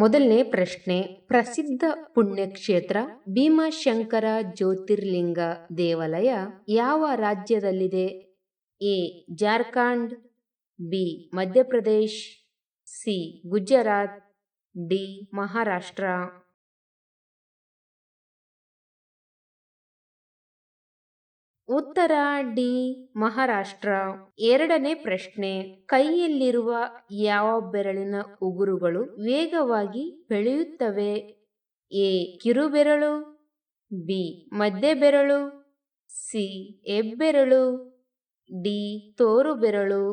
ಮೊದಲನೇ ಪ್ರಶ್ನೆ, ಪ್ರಸಿದ್ಧ ಪುಣ್ಯಕ್ಷೇತ್ರ ಭೀಮಾಶಂಕರ ಜ್ಯೋತಿರ್ಲಿಂಗ ದೇವಾಲಯ ಯಾವ ರಾಜ್ಯದಲ್ಲಿದೆ? A Jharkhand, B Madhya Pradesh, C Gujarat, D Maharashtra. ಉತ್ತರ ಡಿ ಮಹಾರಾಷ್ಟ್ರ. ಎರಡನೇ ಪ್ರಶ್ನೆ, ಕೈಯಲ್ಲಿರುವ ಯಾವ ಬೆರಳಿನ ಉಗುರುಗಳು ವೇಗವಾಗಿ ಬೆಳೆಯುತ್ತವೆ? ಎ ಕಿರುಬೆರಳು, ಬಿ ಮಧ್ಯ ಬೆರಳು, ಸಿ ಹೆಬ್ಬೆರಳು, ಡಿ ತೋರು ಬೆರಳು.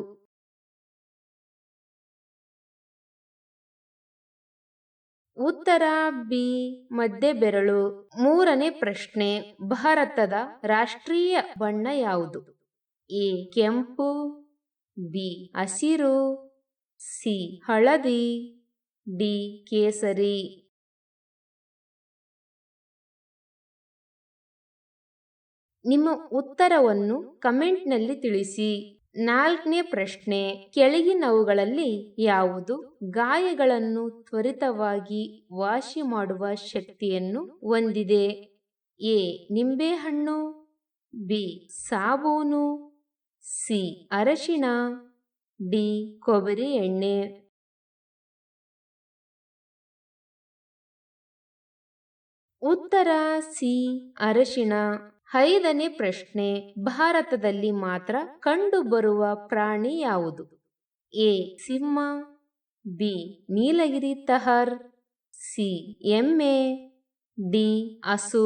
ಉತ್ತರ ಬಿ ಮಧ್ಯ ಬೆರಳು. ಮೂರನೇ ಪ್ರಶ್ನೆ, ಭಾರತದ ರಾಷ್ಟ್ರೀಯ ಬಣ್ಣ ಯಾವುದು? ಎ ಕೆಂಪು, ಬಿ ಹಸಿರು, ಸಿ ಹಳದಿ, ಡಿ ಕೇಸರಿ. ನಿಮ್ಮ ಉತ್ತರವನ್ನು ಕಮೆಂಟ್ನಲ್ಲಿ ತಿಳಿಸಿ. ನಾಲ್ಕನೇ ಪ್ರಶ್ನೆ, ಕೆಳಗಿನವುಗಳಲ್ಲಿ ಯಾವುದು ಗಾಯಗಳನ್ನು ತ್ವರಿತವಾಗಿ ವಾಸಿ ಮಾಡುವ ಶಕ್ತಿಯನ್ನು ಹೊಂದಿದೆ? ಎ ನಿಂಬೆಹಣ್ಣು, ಬಿ ಸಾಬೂನು, ಸಿ ಅರಶಿಣ, ಡಿ ಕೊಬ್ಬರಿ ಎಣ್ಣೆ. ಉತ್ತರ ಸಿ ಅರಶಿಣ. ಐದನೇ ಪ್ರಶ್ನೆ, ಭಾರತದಲ್ಲಿ ಮಾತ್ರ ಕಂಡುಬರುವ ಪ್ರಾಣಿ ಯಾವುದು? ಎ ಸಿಂಹ, ಬಿ ನೀಲಗಿರಿ ತಹರ್, ಸಿ ಎಮ್ಮೆ, ಡಿ ಹಸು.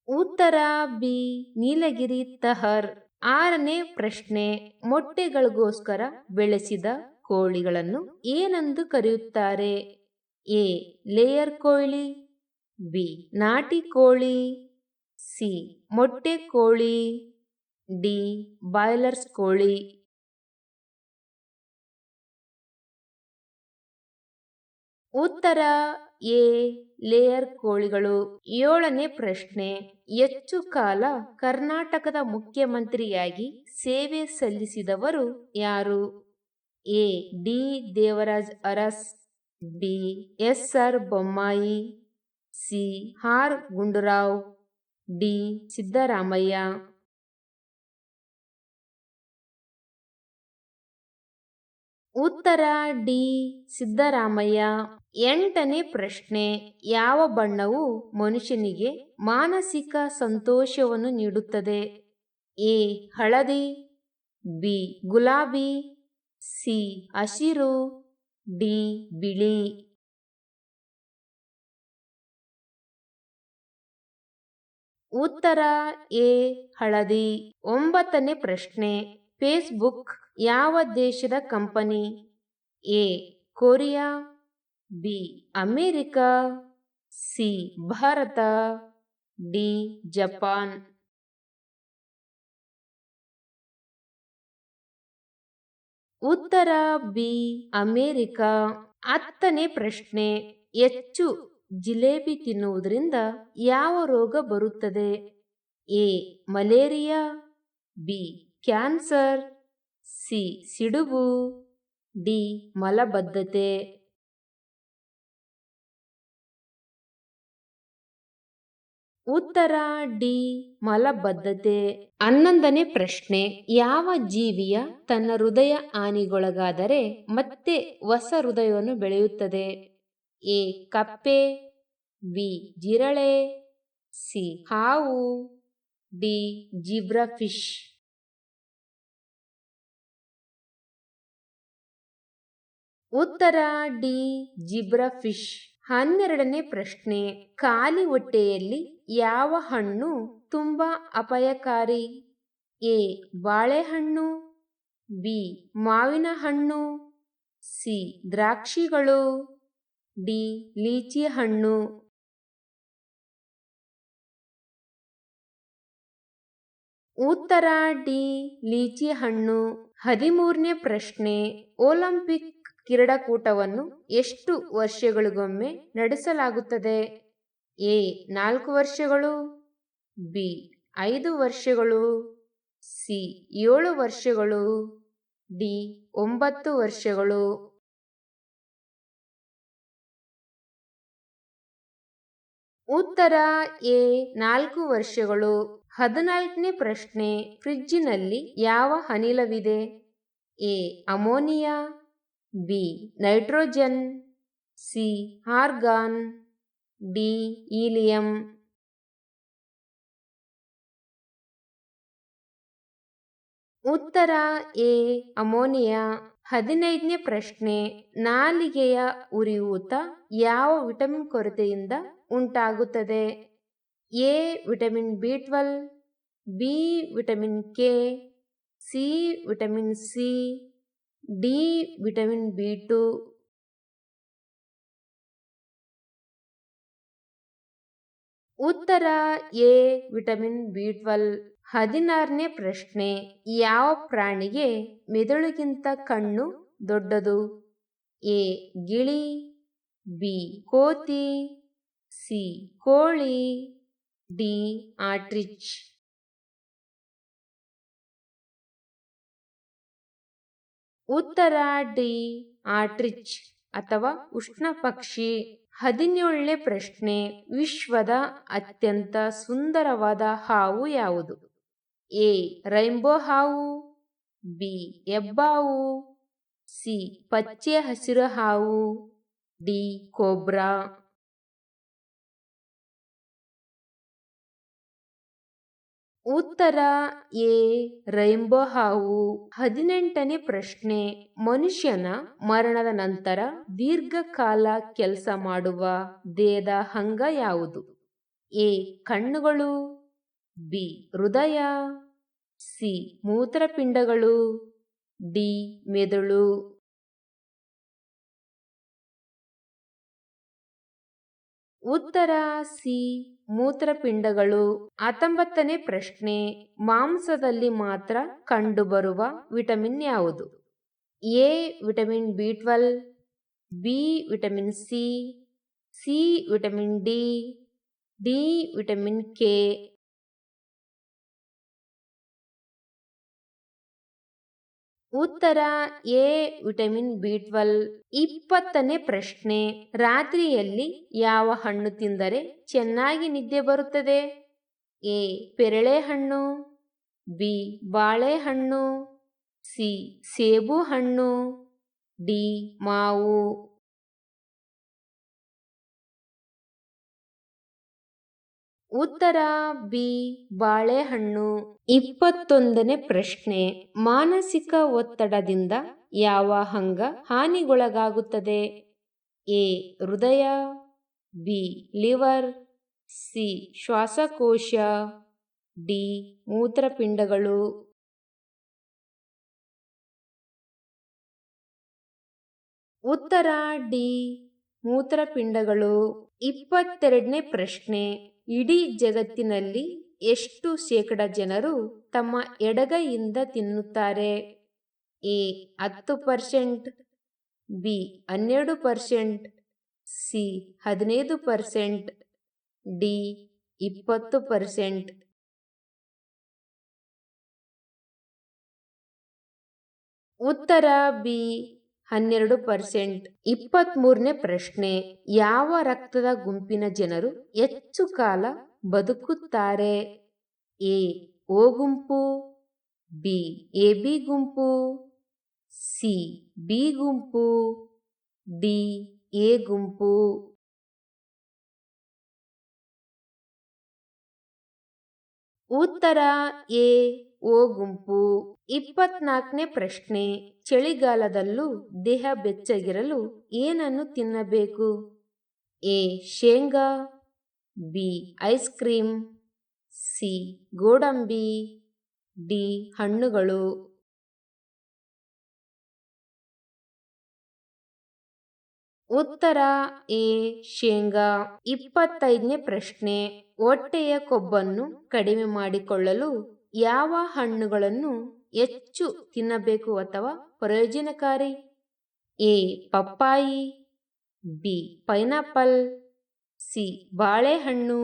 ಉತ್ತರ ಬಿ ನೀಲಗಿರಿ ತಹರ್. ಆರನೇ ಪ್ರಶ್ನೆ, ಮೊಟ್ಟೆಗಳಿಗೋಸ್ಕರ ಬೆಳೆಸಿದ ಕೋಳಿಗಳನ್ನು ಏನೆಂದು ಕರೆಯುತ್ತಾರೆ? ಎ ಲೇಯರ್ ಕೋಳಿ, ಬಿ ನಾಟಿ ಕೋಳಿ, ಸಿ ಮೊಟ್ಟೆ ಕೋಳಿ, ಡಿ ಬಾಯ್ಲರ್ಸ್ ಕೋಳಿ. ಉತ್ತರ ಎ ಲೇಯರ್ ಕೋಳಿಗಳು. ಏಳನೇ ಪ್ರಶ್ನೆ, ಹೆಚ್ಚು ಕಾಲ ಕರ್ನಾಟಕದ ಮುಖ್ಯಮಂತ್ರಿಯಾಗಿ ಸೇವೆ ಸಲ್ಲಿಸಿದವರು ಯಾರು? A D Devaraj Urs, B S R Bommai, C R Gundu Rao, D Siddaramaiah. ಉತ್ತರ ಡಿ ಸಿದ್ದರಾಮಯ್ಯ. ಎಂಟನೇ ಪ್ರಶ್ನೆ, ಯಾವ ಬಣ್ಣವು ಮನುಷ್ಯನಿಗೆ ಮಾನಸಿಕ ಸಂತೋಷವನ್ನು ನೀಡುತ್ತದೆ? ಎ ಹಳದಿ, ಬಿ ಗುಲಾಬಿ, ಸಿ ಹಸಿರು, ಡಿ ಬಿಳಿ. ಉತ್ತರ ಎ ಹಳದಿ. ಒಂಬತ್ತನೇ ಪ್ರಶ್ನೆ, ಫೇಸ್ಬುಕ್ ಯಾವ ದೇಶದ company? A Korea, B America, C Bharat, D Japan. ಉತ್ತರ ಬಿ ಅಮೆರಿಕ. ಹತ್ತನೇ ಪ್ರಶ್ನೆ, ಹೆಚ್ಚು ಜಿಲೇಬಿ ತಿನ್ನುವುದರಿಂದ ಯಾವ ರೋಗ ಬರುತ್ತದೆ? A malaria, B cancer, C ಸಿಡುಬು, ಡಿ ಮಲಬದ್ಧತೆ. ಉತ್ತರ ಡಿ ಮಲಬದ್ಧತೆ. ಹನ್ನೊಂದನೇ ಪ್ರಶ್ನೆ, ಯಾವ ಜೀವಿಯ ತನ್ನ ಹೃದಯ ಹಾನಿಗೊಳಗಾದರೆ ಮತ್ತೆ ಹೊಸ ಹೃದಯವನ್ನು ಬೆಳೆಯುತ್ತದೆ? ಎ ಕಪ್ಪೆ, ಬಿ ಜಿರಳೆ, ಸಿ ಹಾವು, ಡಿ ಜಿಬ್ರಾ ಫಿಶ್. ಉತ್ತರ ಡಿ ಜಿಬ್ರಾ ಫಿಶ್. ಹನ್ನೆರಡನೇ ಪ್ರಶ್ನೆ, ಖಾಲಿ ಹೊಟ್ಟೆಯಲ್ಲಿ ಯಾವ ಹಣ್ಣು ತುಂಬಾ ಅಪಾಯಕಾರಿ? ಎ ಬಾಳೆಹಣ್ಣು, ಬಿ ಮಾವಿನ ಹಣ್ಣು, ಸಿ ದ್ರಾಕ್ಷಿಗಳು, ಡಿ ಲೀಚಿ ಹಣ್ಣು. ಉತ್ತರ ಡಿ ಲೀಚಿ ಹಣ್ಣು. 13ನೇ ಪ್ರಶ್ನೆ, ಒಲಿಂಪಿಕ್ ಕ್ರೀಡಾಕೂಟವನ್ನು ಎಷ್ಟು ವರ್ಷಗಳಿಗೊಮ್ಮೆ ನಡೆಸಲಾಗುತ್ತದೆ? ಎ 4 ವರ್ಷಗಳು, ಬಿ 5 ವರ್ಷಗಳು, ಸಿ 7 ವರ್ಷಗಳು, ಡಿ 9 ವರ್ಷಗಳು. ಉತ್ತರ ಎ 4 ವರ್ಷಗಳು. 14ನೇ ಪ್ರಶ್ನೆ, ಫ್ರಿಜ್ಜಿನಲ್ಲಿ ಯಾವ ಅನಿಲವಿದೆ? A ammonia, B nitrogen, C argon, D helium. ಉತ್ತರ ಎ ಅಮೋನಿಯಾ. 15ನೇ ಪ್ರಶ್ನೆ, ನಾಲಿಗೆಯ ಉರಿಯೂತ ಯಾವ ವಿಟಮಿನ್ ಕೊರತೆಯಿಂದ ಉಂಟಾಗುತ್ತದೆ? ಎ ವಿಟಮಿನ್ ಬಿ12, B vitamin K, C vitamin C, D vitamin B two. ಉತ್ತರ ಎ ವಿಟಮಿನ್ ಬಿ12. 16ನೇ ಪ್ರಶ್ನೆ, ಯಾವ ಪ್ರಾಣಿಗೆ ಮೆದುಳಿಗಿಂತ ಕಣ್ಣು ದೊಡ್ಡದು? ಎ ಗಿಳಿ, ಬಿ ಕೋತಿ, ಸಿ ಕೋಳಿ, ಡಿ ಆಟ್ರಿಚ್. ಉತ್ತರ ಡಿ ಆಟ್ರಿಚ್ ಅಥವಾ ಉಷ್ಣ ಪಕ್ಷಿ. 17ನೇ ಪ್ರಶ್ನೆ, ವಿಶ್ವದ ಅತ್ಯಂತ ಸುಂದರವಾದ ಹಾವು ಯಾವುದು? ಎ ರೈನ್ಬೋ ಹಾವು, ಬಿ ಹೆಬ್ಬಾವು, ಸಿ ಪಚ್ಚೆ ಹಸಿರು ಹಾವು, ಡಿ ಕೋಬ್ರಾ. ಉತ್ತರ ಎ ರೈನ್ಬೋ ಹಾವು. 18ನೇ ಪ್ರಶ್ನೆ, ಮನುಷ್ಯನ ಮರಣದ ನಂತರ ದೀರ್ಘಕಾಲ ಕೆಲಸ ಮಾಡುವ ದೇಹದ ಅಂಗ ಯಾವುದು? ಎ ಕಣ್ಣುಗಳು, ಬಿ ಹೃದಯ, ಸಿ ಮೂತ್ರಪಿಂಡಗಳು, ಡಿ ಮೆದುಳು. ಉತ್ತರ ಸಿ ಮೂತ್ರಪಿಂಡಗಳು. 19ನೇ ಪ್ರಶ್ನೆ, ಮಾಂಸದಲ್ಲಿ ಮಾತ್ರ ಕಂಡುಬರುವ ವಿಟಮಿನ್ ಯಾವುದು? ಎ ವಿಟಮಿನ್ ಬಿ12, B vitamin C, C vitamin D, D vitamin K. ಉತ್ತರ ಎ ವಿಟಮಿನ್ ಬಿ12. 20ನೇ ಪ್ರಶ್ನೆ, ರಾತ್ರಿಯಲ್ಲಿ ಯಾವ ಹಣ್ಣು ತಿಂದರೆ ಚೆನ್ನಾಗಿ ನಿದ್ದೆ ಬರುತ್ತದೆ? ಎ ಪೇರಳೆ ಹಣ್ಣು, ಬಿ ಬಾಳೆಹಣ್ಣು, ಸಿ ಸೇಬು ಹಣ್ಣು, ಡಿ ಮಾವು. ಉತ್ತರ ಬಿ ಬಾಳೆಹಣ್ಣು. 21ನೇ ಪ್ರಶ್ನೆ, ಮಾನಸಿಕ ಒತ್ತಡದಿಂದ ಯಾವ ಅಂಗ ಹಾನಿಗೊಳಗಾಗುತ್ತದೆ? ಎ ಹೃದಯ, ಬಿ ಲಿವರ್, ಸಿ ಶ್ವಾಸಕೋಶ, ಡಿ ಮೂತ್ರಪಿಂಡಗಳು. ಉತ್ತರ ಡಿ ಮೂತ್ರಪಿಂಡಗಳು. 22ನೇ ಪ್ರಶ್ನೆ, ಇಡೀ ಜಗತ್ತಿನಲ್ಲಿ ಎಷ್ಟು ಶೇಕಡ ಜನರು ತಮ್ಮ ಎಡಗೈಯಿಂದ ತಿನ್ನುತ್ತಾರೆ? A 10%, B 12%, C 15%, D 20%. ಉತ್ತರ ಬಿ 12%. 23ನೇ ಪ್ರಶ್ನೆ, ಯಾವ ರಕ್ತದ ಗುಂಪಿನ ಜನರು ಹೆಚ್ಚು ಕಾಲ ಬದುಕುತ್ತಾರೆ? ಎ ಓ ಗುಂಪು, ಬಿ ಎಬಿ ಗುಂಪು, ಸಿ ಬಿ ಗುಂಪು, ಡಿ ಎ ಗುಂಪು. ಉತ್ತರ ಎ ಓ ಗುಂಪು. 24ನೇ ಪ್ರಶ್ನೆ, ಚಳಿಗಾಲದಲ್ಲೂ ದೇಹ ಬೆಚ್ಚಗಿರಲು ಏನನ್ನು ತಿನ್ನಬೇಕು? ಎ ಶೇಂಗಾ, ಬಿ ಐಸ್ ಕ್ರೀಮ್, ಸಿ ಗೋಡಂಬಿ, ಡಿ ಹಣ್ಣುಗಳು. ಉತ್ತರ ಎ ಶೇಂಗಾ. 25ನೇ ಪ್ರಶ್ನೆ, ಹೊಟ್ಟೆಯ ಕೊಬ್ಬನ್ನು ಕಡಿಮೆ ಮಾಡಿಕೊಳ್ಳಲು ಯಾವ ಹಣ್ಣುಗಳನ್ನು ಹೆಚ್ಚು ತಿನ್ನಬೇಕು ಅಥವಾ ಪ್ರಯೋಜನಕಾರಿ? ಎ ಪಪ್ಪಾಯಿ, ಬಿ ಪೈನಾಪಲ್, ಸಿ ಬಾಳೆಹಣ್ಣು,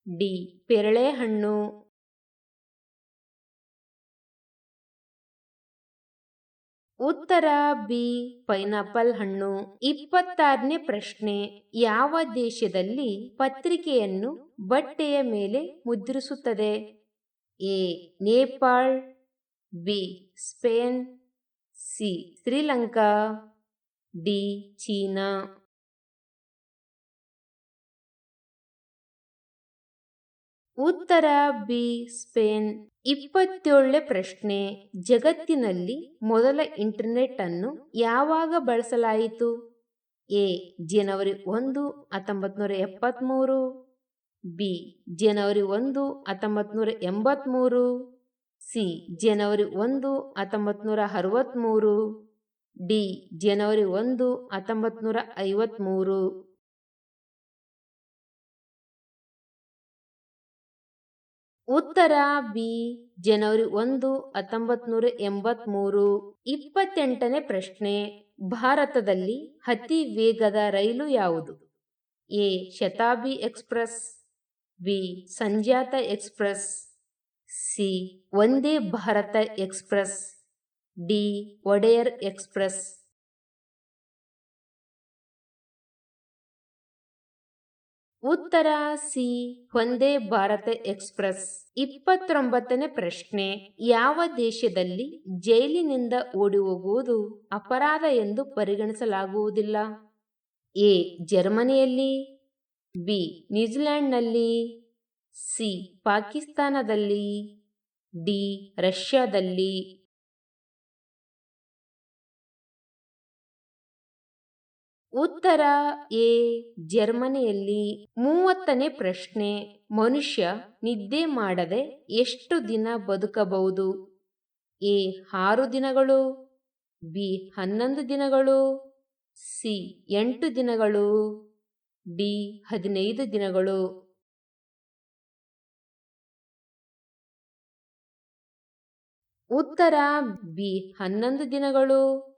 ಡಿ ಪೇರಳೆಹಣ್ಣು. ಉತ್ತರ ಬಿ ಪೈನಾಪಲ್ ಹಣ್ಣು. 26ನೇ ಪ್ರಶ್ನೆ. ಯಾವ ದೇಶದಲ್ಲಿ ಪತ್ರಿಕೆಯನ್ನು ಬಟ್ಟೆಯ ಮೇಲೆ ಮುದ್ರಿಸುತ್ತದೆ? A Nepal, B Spain, C Sri Lanka, D China. ಉತ್ತರ ಬಿ ಸ್ಪೇನ್. 27ನೇ ಪ್ರಶ್ನೆ. ಜಗತ್ತಿನಲ್ಲಿ ಮೊದಲ ಇಂಟರ್ನೆಟ್ ಅನ್ನು ಯಾವಾಗ ಬಳಸಲಾಯಿತು? ಎ ಜನವರಿ 1, 1973, ಬಿ ಜನವರಿ 1, 1983, ಸಿ ಜನವರಿ 1, 1963, ಡಿ ಜನವರಿ 1, 1953. ಉತ್ತರ ಬಿ ಜನವರಿ 1, 1983. 28ನೇ ಪ್ರಶ್ನೆ. ಭಾರತದಲ್ಲಿ ಅತಿ ವೇಗದ ರೈಲು ಯಾವುದು? ಎ ಶತಾಬ್ದಿ ಎಕ್ಸ್ಪ್ರೆಸ್, ಬಿ ಸಂಜಾತ express, C Vande Bharat express, D Wodeyar express. ಉತ್ತರ ಸಿ ವಂದೇ ಭಾರತ ಎಕ್ಸ್ಪ್ರೆಸ್. 29ನೇ ಪ್ರಶ್ನೆ. ಯಾವ ದೇಶದಲ್ಲಿ ಜೈಲಿನಿಂದ ಓಡಿ ಹೋಗುವುದು ಅಪರಾಧ ಎಂದು ಪರಿಗಣಿಸಲಾಗುವುದಿಲ್ಲ? ಎ ಜರ್ಮನಿಯಲ್ಲಿ, ಬಿ ನ್ಯೂಜಿಲೆಂಡ್ನಲ್ಲಿ, ಸಿ ಪಾಕಿಸ್ತಾನದಲ್ಲಿ, ಡಿ ರಷ್ಯಾದಲ್ಲಿ. ಉತ್ತರ ಎ ಜರ್ಮನಿಯಲ್ಲಿ. 30ನೇ ಪ್ರಶ್ನೆ. ಮನುಷ್ಯ ನಿದ್ದೆ ಮಾಡದೆ ಎಷ್ಟು ದಿನ ಬದುಕಬಹುದು? ಎ 6 ದಿನಗಳು, ಬಿ 11 ದಿನಗಳು, ಸಿ 8 ದಿನಗಳು, ಡಿ 15 ದಿನಗಳು. ಉತ್ತರ ಬಿ 11 ದಿನಗಳು.